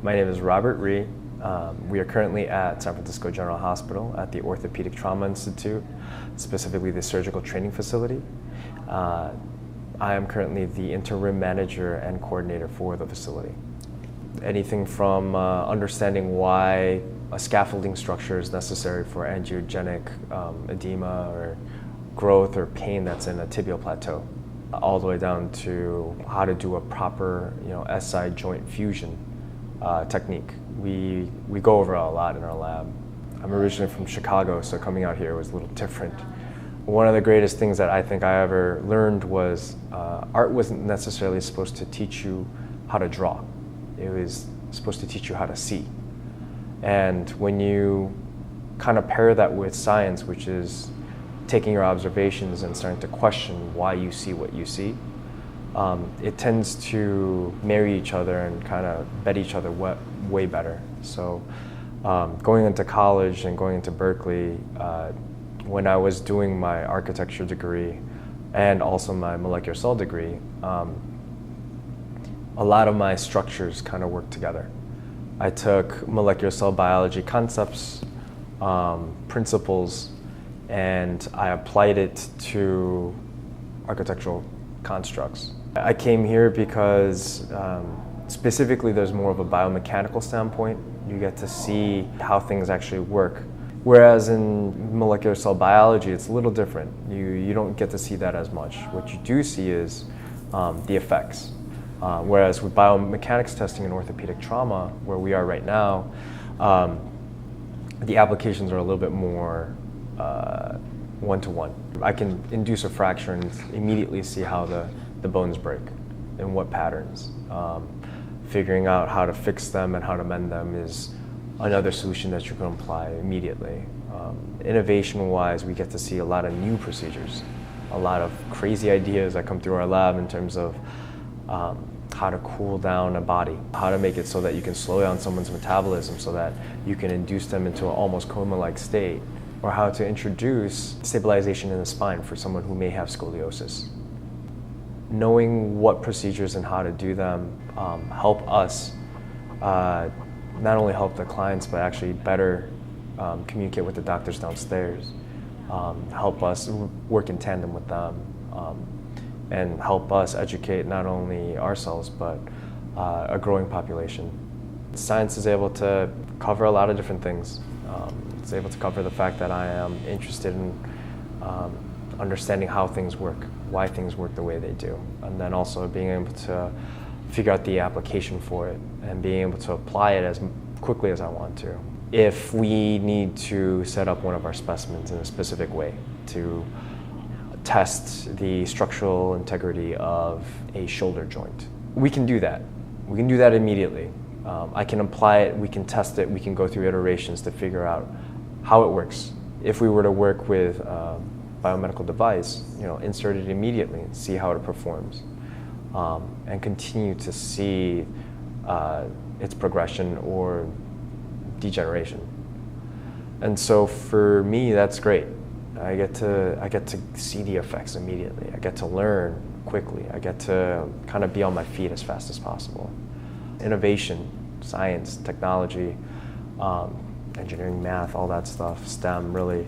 My name is Robert Rhee. We are currently at San Francisco General Hospital at the Orthopedic Trauma Institute, specifically the surgical training facility. I am currently the interim manager and coordinator for the facility. Anything from understanding why a scaffolding structure is necessary for angiogenic edema or growth or pain that's in a tibial plateau, all the way down to how to do a proper, SI joint fusion technique. We go over a lot in our lab. I'm originally from Chicago, so coming out here was a little different. One of the greatest things that I think I ever learned was art wasn't necessarily supposed to teach you how to draw. It was supposed to teach you how to see. And when you kind of pair that with science, which is taking your observations and starting to question why you see what you see, it tends to marry each other and kind of bet each other way better. So going into college and going into Berkeley, when I was doing my architecture degree and also my molecular cell degree, a lot of my structures kind of worked together. I took molecular cell biology concepts, principles, and I applied it to architectural constructs. I came here because specifically there's more of a biomechanical standpoint. You get to see how things actually work. Whereas in molecular cell biology, it's a little different. You don't get to see that as much. What you do see is the effects. Whereas with biomechanics testing and orthopedic trauma, where we are right now, the applications are a little bit more one-to-one. I can induce a fracture and immediately see how the bones break and what patterns. Figuring out how to fix them and how to mend them is another solution that you can apply immediately. Innovation-wise, we get to see a lot of new procedures, a lot of crazy ideas that come through our lab in terms of how to cool down a body, how to make it so that you can slow down someone's metabolism so that you can induce them into an almost coma-like state, or how to introduce stabilization in the spine for someone who may have scoliosis. Knowing what procedures and how to do them help us not only help the clients, but actually better communicate with the doctors downstairs, help us work in tandem with them, and help us educate not only ourselves, but a growing population. Science is able to cover a lot of different things. It's able to cover the fact that I am interested in understanding how things work, why things work the way they do, and then also being able to figure out the application for it and being able to apply it as quickly as I want to. If we need to set up one of our specimens in a specific way to test the structural integrity of a shoulder joint, we can do that. We can do that immediately. I can apply it, we can test it, we can go through iterations to figure out how it works. If we were to work with a biomedical device, insert it immediately and see how it performs, and continue to see its progression or degeneration. And so for me, that's great. I get to see the effects immediately. I get to learn quickly. I get to kind of be on my feet as fast as possible. Innovation, science, technology, engineering, math, all that stuff, STEM really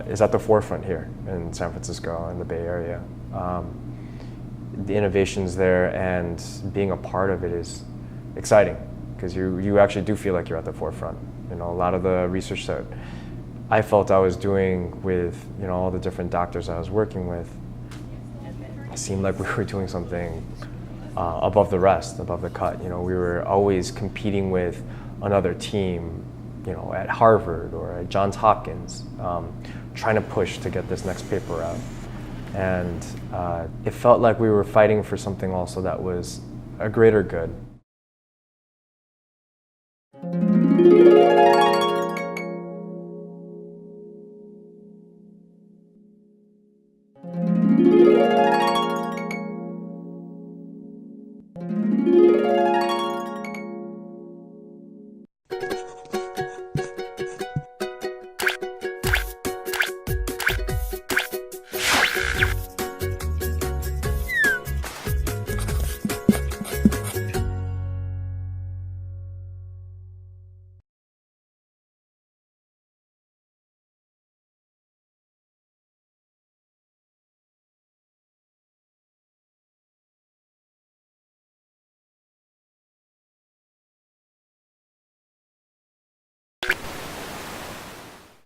is at the forefront here in San Francisco and the Bay Area. The innovation's there, and being a part of it is exciting because you actually do feel like you're at the forefront. A lot of the research that I felt I was doing with all the different doctors I was working with, it seemed like we were doing something above the rest, above the cut. We were always competing with another team, at Harvard or at Johns Hopkins, trying to push to get this next paper out. And it felt like we were fighting for something also that was a greater good.